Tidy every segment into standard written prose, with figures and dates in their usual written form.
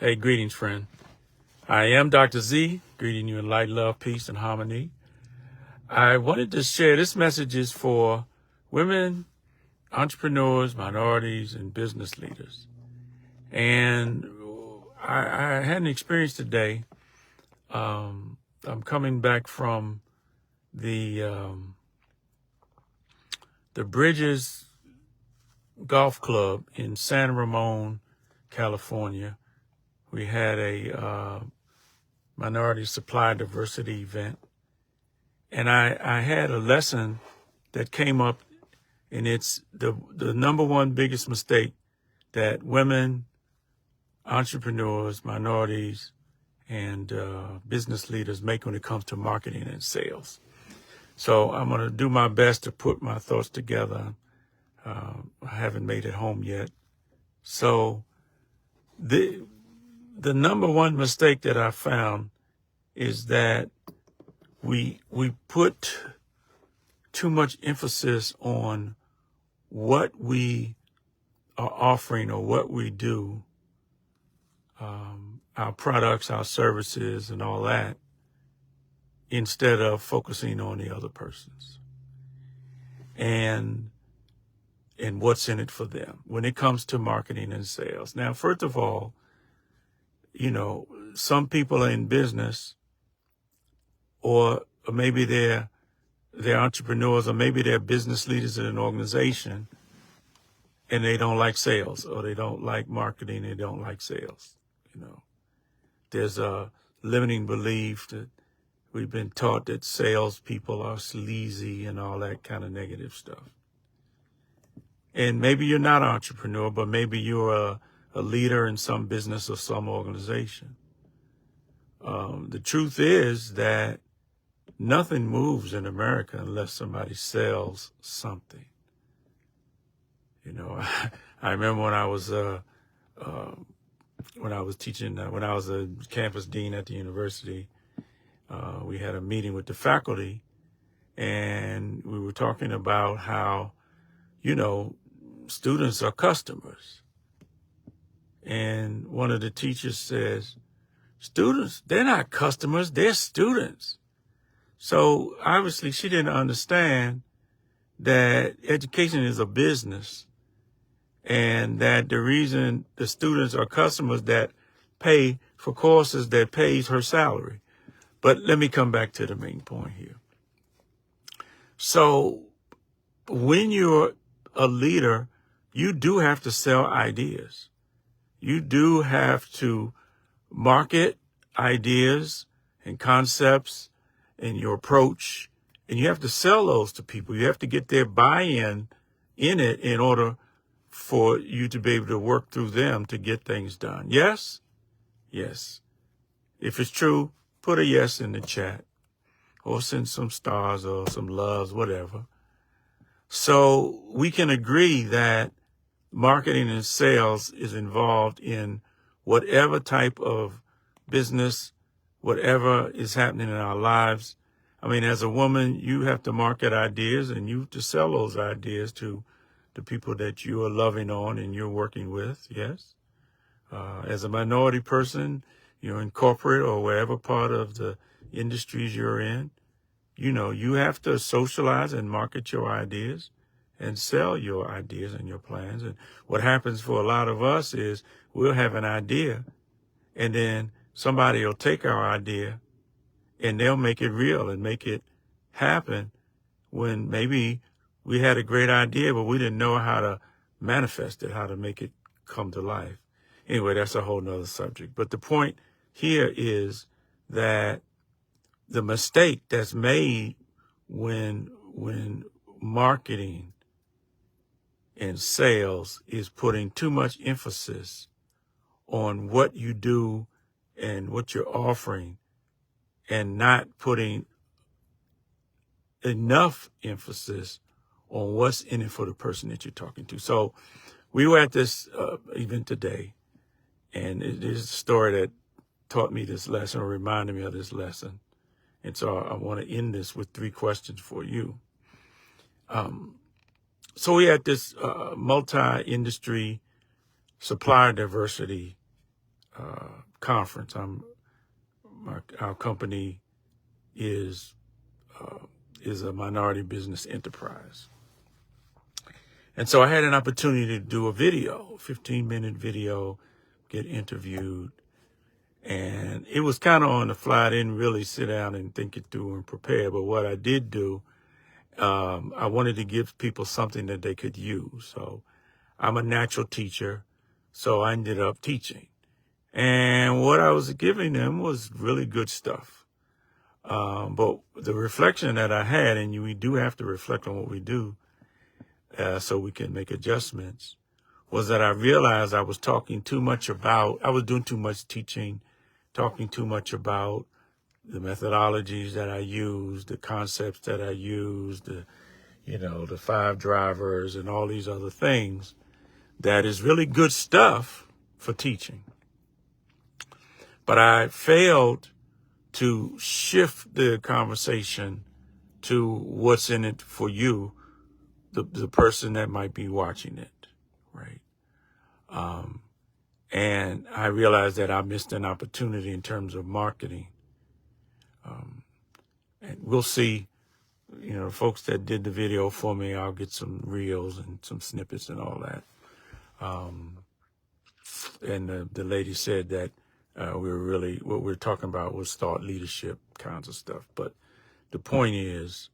Hey, greetings, friend. I am Dr. Z, greeting you in light, love, peace, and harmony. I wanted to share this message is for women, entrepreneurs, minorities, and business leaders. And I had an experience today. I'm coming back from the Bridges Golf Club in San Ramon, California. We had a minority supply diversity event. And I had a lesson that came up, and it's the number one biggest mistake that women, entrepreneurs, minorities, and business leaders make when it comes to marketing and sales. So I'm going to do my best to put my thoughts together. I haven't made it home yet. So the number one mistake that I found is that we put too much emphasis on what we are offering or what we do, our products, our services, and all that, instead of focusing on the other persons and what's in it for them when it comes to marketing and sales. Now, first of all, some people are in business, or maybe they're entrepreneurs, or maybe they're business leaders in an organization, and they don't like sales, or they don't like marketing, they don't like sales. There's a limiting belief that we've been taught that sales people are sleazy and all that kind of negative stuff. And maybe you're not an entrepreneur, but maybe you're a leader in some business or some organization. The truth is that nothing moves in America unless somebody sells something. I remember when I was teaching, when I was a campus dean at the university, we had a meeting with the faculty, and we were talking about how, students are customers. And one of the teachers says, students, they're not customers, they're students. So obviously she didn't understand that education is a business, and that the reason the students are customers that pay for courses that pays her salary. But let me come back to the main point here. So when you're a leader, you do have to sell ideas. You do have to market ideas and concepts and your approach, and you have to sell those to people. You have to get their buy-in in it in order for you to be able to work through them to get things done. Yes? Yes. If it's true, put a yes in the chat, or send some stars or some loves, whatever. So we can agree that marketing and sales is involved in whatever type of business, whatever is happening in our lives. I mean, as a woman, you have to market ideas, and you have to sell those ideas to the people that you are loving on and you're working with, yes. As a minority person, you're in corporate or wherever part of the industries you're in, you have to socialize and market your ideas and sell your ideas and your plans. And what happens for a lot of us is we'll have an idea, and then somebody will take our idea and they'll make it real and make it happen, when maybe we had a great idea, but we didn't know how to manifest it, how to make it come to life. Anyway, that's a whole nother subject. But the point here is that the mistake that's made when marketing and sales is putting too much emphasis on what you do and what you're offering, and not putting enough emphasis on what's in it for the person that you're talking to. So we were at this event today, and it is a story that taught me this lesson, or reminded me of this lesson. And so I want to end this with 3 questions for you. So we had this multi-industry supplier diversity conference. Our company is a minority business enterprise. And so I had an opportunity to do a video, 15-minute video, get interviewed. And it was kind of on the fly. I didn't really sit down and think it through and prepare. But what I did do, I wanted to give people something that they could use. So I'm a natural teacher, so I ended up teaching. And what I was giving them was really good stuff. But the reflection that I had, and we do have to reflect on what we do so we can make adjustments, was that I realized I was talking too much about, I was doing too much teaching, talking too much about the methodologies that I use, the concepts that I use, the 5 drivers and all these other things that is really good stuff for teaching. But I failed to shift the conversation to what's in it for you, the person that might be watching it, right? And I realized that I missed an opportunity in terms of marketing. And we'll see, folks that did the video for me, I'll get some reels and some snippets and all that. And the lady said that what we're talking about was thought leadership kinds of stuff. But the point is,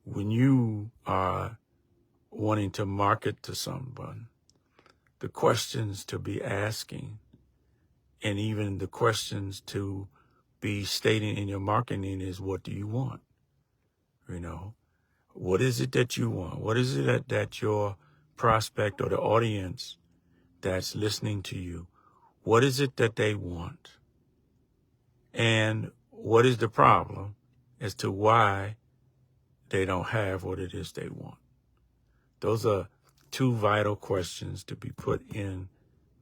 when you are wanting to market to someone, the questions to be asking, and even the questions to be stating in your marketing is, what do you want? What is it that you want? What is it that your prospect or the audience that's listening to you, what is it that they want? And what is the problem as to why they don't have what it is they want? Those are 2 vital questions to be put in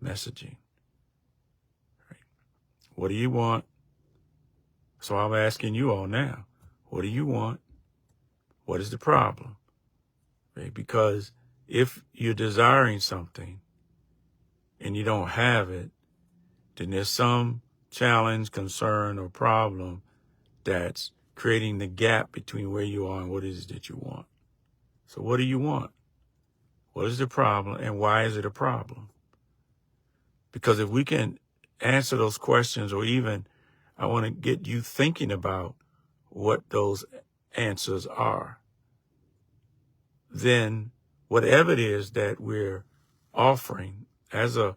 messaging. Right? What do you want? So I'm asking you all now, what do you want? What is the problem? Right? Because if you're desiring something and you don't have it, then there's some challenge, concern, or problem that's creating the gap between where you are and what it is that you want. So what do you want? What is the problem, and why is it a problem? Because if we can answer those questions, or even I want to get you thinking about what those answers are, then whatever it is that we're offering as an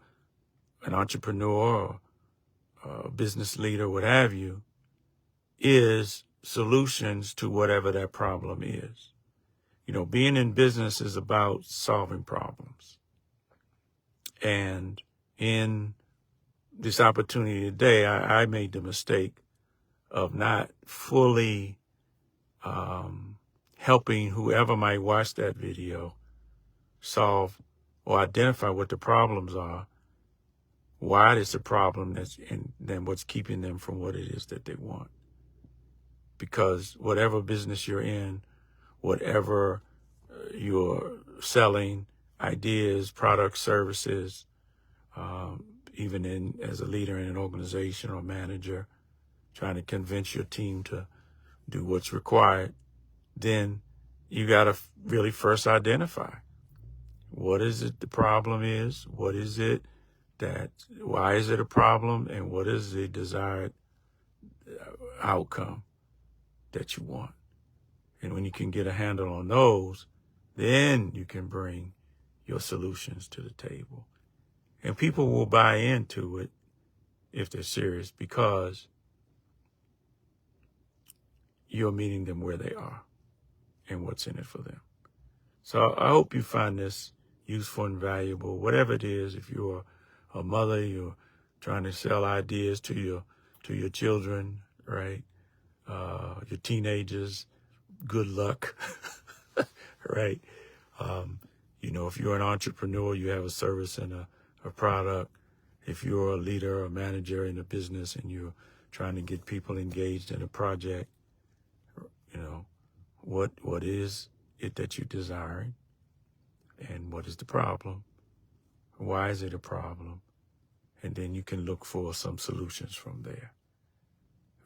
entrepreneur or a business leader, what have you, is solutions to whatever that problem is. Being in business is about solving problems. And in this opportunity today, I made the mistake of not fully helping whoever might watch that video solve or identify what the problems are, why it's a problem, and then what's keeping them from what it is that they want. Because whatever business you're in, whatever you're selling, ideas, products, services, even as a leader in an organization or manager, trying to convince your team to do what's required, then you got to really first identify what is it the problem is, why is it a problem, and what is the desired outcome that you want. And when you can get a handle on those, then you can bring your solutions to the table. And people will buy into it if they're serious, because you're meeting them where they are and what's in it for them. So I hope you find this useful and valuable, whatever it is. If you're a mother, you're trying to sell ideas to your children, right? Your teenagers, good luck, right? If you're an entrepreneur, you have a service and a product. If you're a leader or manager in a business and you're trying to get people engaged in a project, what is it that you're desiring, and what is the problem? Why is it a problem? and then you can look for some solutions from there.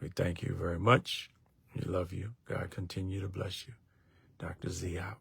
We thank you very much. We love you. God continue to bless you. Dr. Z out.